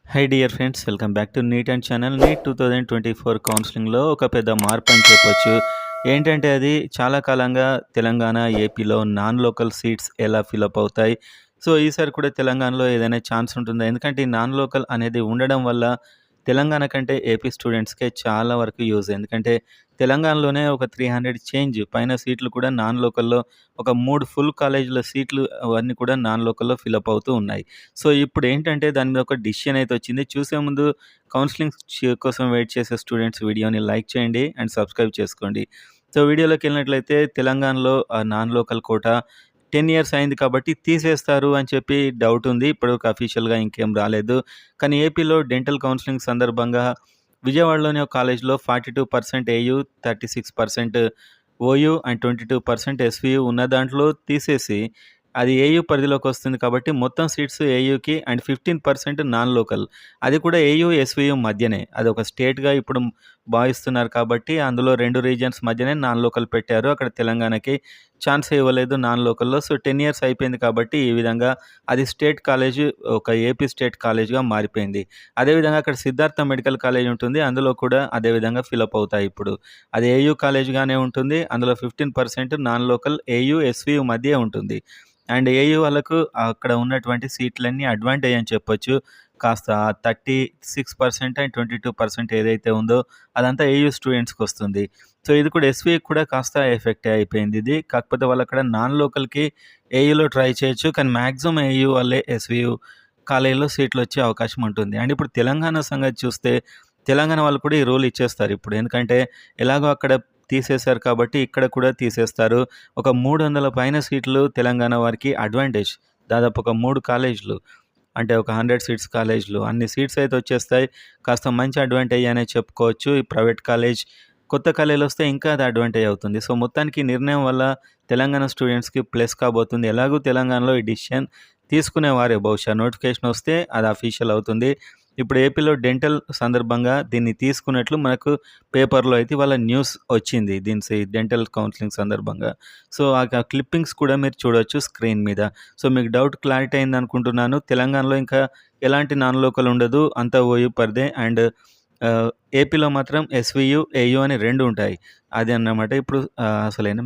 High dear friends, welcome back to NEET and channel. NEET 2024 కౌన్సిలింగ్లో ఒక పెద్ద మార్పు అని చెప్పొచ్చు. ఏంటంటే అది చాలా కాలంగా తెలంగాణ, ఏపీలో నాన్ లోకల్ సీట్స్ ఎలా ఫిలప్ అవుతాయి. సో ఈసారి కూడా తెలంగాణలో ఏదైనా ఛాన్స్ ఉంటుందా? ఎందుకంటే ఈ నాన్ లోకల్ అనేది ఉండడం వల్ల తెలంగాణ కంటే ఏపీ స్టూడెంట్స్‌కే చాలా వరకు యూజ్. ఎందుకంటే తెలంగాణలోనే ఒక 300 చేంజ్ పైన సీట్లు కూడా నాన్ లోకల్‌లో ఒక 3 ఫుల్ కాలేజీల సీట్లు అవన్నీ కూడా నాన్ లోకల్‌లో ఫిలప్ అవుతూ ఉన్నాయి. సో ఇప్పుడేంటంటే దాని మీద ఒక డిసిషన్ అయితే వచ్చింది. చూసే ముందు కౌన్సెలింగ్ కోసం వెయిట్ చేసే స్టూడెంట్స్ వీడియోని లైక్ చేయండి అండ్ సబ్స్క్రైబ్ చేసుకోండి. సో వీడియోలోకెళ్ళినట్లయితే తెలంగాణలో నాన్ లోకల్ కోటా 10 ఇయర్స్ అయింది కాబట్టి తీసేస్తారు అని చెప్పి డౌట్ ఉంది. ఇప్పటివరకు అఫీషియల్‌గా ఇంకేం రాలేదు. కానీ ఏపీలో డెంటల్ కౌన్సెలింగ్ సందర్భంగా విజయవాడలోని ఒక కాలేజ్‌లో 42% ఏయూ, 36% ఓయూ అండ్ 22% ఎస్‌వీయూ ఉన్న దాంట్లో తీసేసి అది ఏయూ పరిధిలోకొస్తుంది కాబట్టి మొత్తం సీట్స్ ఏయూకి అండ్ 15% నాన్ లోకల్. అది కూడా ఏయూ, ఎస్‌వీయూ మధ్యనే. అదొక స్టేట్‌గా ఇప్పుడు భావిస్తున్నారు కాబట్టి అందులో 2 రీజియన్స్ మధ్యనే నాన్ లోకల్ పెట్టారు. అక్కడ తెలంగాణకి ఛాన్సే ఇవ్వలేదు నాన్ లోకల్‌లో. సో 10 ఇయర్స్ అయిపోయింది కాబట్టి ఈ విధంగా అది స్టేట్ కాలేజ్, ఒక ఏపీ స్టేట్ కాలేజ్‌గా మారిపోయింది. అదేవిధంగా అక్కడ సిద్ధార్థ మెడికల్ కాలేజ్ ఉంటుంది. అందులో కూడా అదే విధంగా ఫిలప్ అవుతాయి ఇప్పుడు. అది ఏయూ కాలేజ్‌గానే ఉంటుంది. అందులో 15% నాన్ లోకల్ ఏయూ, ఎస్‌వీయూ మధ్యే ఉంటుంది. అండ్ ఏయూ వాళ్ళకు అక్కడ ఉన్నటువంటి సీట్లన్నీ అడ్వాంటేజ్ అని చెప్పొచ్చు. కాస్త 36% అండ్ 22% ఏదైతే ఉందో అదంతా ఏయూ స్టూడెంట్స్‌కొస్తుంది. సో ఇది కూడా ఎస్‌వీకి కూడా కాస్త ఎఫెక్టే అయిపోయింది ఇది. కాకపోతే వాళ్ళక్కడ నాన్ లోకల్‌కి ఏయూలో ట్రై చేయొచ్చు. కానీ మాక్సిమం ఏయూ వాళ్ళే ఎస్‌వీయూ కాలేజీలో సీట్లొచ్చే అవకాశం ఉంటుంది. అండ్ ఇప్పుడు తెలంగాణ సంగతి చూస్తే తెలంగాణ వాళ్ళు కూడా ఈ రూల్ ఇచ్చేస్తారు ఇప్పుడు. ఎందుకంటే ఎలాగో అక్కడ తీసేశారు కాబట్టి ఇక్కడ కూడా తీసేస్తారు. ఒక 300 పైన సీట్లు తెలంగాణ వారికి అడ్వాంటేజ్. దాదాపు ఒక 3 కాలేజీలు అంటే ఒక 100 సీట్స్ కాలేజీలు అన్ని సీట్స్ అయితే వచ్చేస్తాయి. కాస్త మంచి అడ్వాంటేజ్ అనే చెప్పుకోవచ్చు. ఈ ప్రైవేట్ కాలేజ్, కొత్త కాలేజీలొస్తే ఇంకా అది అడ్వాంటేజ్ అవుతుంది. సో మొత్తానికి ఈ నిర్ణయం వల్ల తెలంగాణ స్టూడెంట్స్‌కి ప్లస్ కాబోతుంది. ఎలాగో తెలంగాణలో ఈ డిసిషన్ తీసుకునేవారే బహుశా. నోటిఫికేషన్ వస్తే అది అఫీషియల్ అవుతుంది. ఇప్పుడు ఏపీలో డెంటల్ సందర్భంగా దీన్ని తీసుకున్నట్లు మనకు పేపర్‌లో అయితే ఇవాళ న్యూస్ వచ్చింది. డెంటల్ కౌన్సెలింగ్ సందర్భంగా. సో ఆ క్లిప్పింగ్స్ కూడా మీరు చూడొచ్చు స్క్రీన్ మీద. సో మీకు డౌట్ క్లారిటీ అయిందనుకుంటున్నాను. తెలంగాణలో ఇంకా ఎలాంటి నాన్ లోకల్ ఉండదు. అంతా ఓయూ పరిధే. అండ్ ఏపీలో మాత్రం ఎస్‌వీయూ, ఏయూ అని 2 ఉంటాయి. అది అన్నమాట ఇప్పుడు అసలైన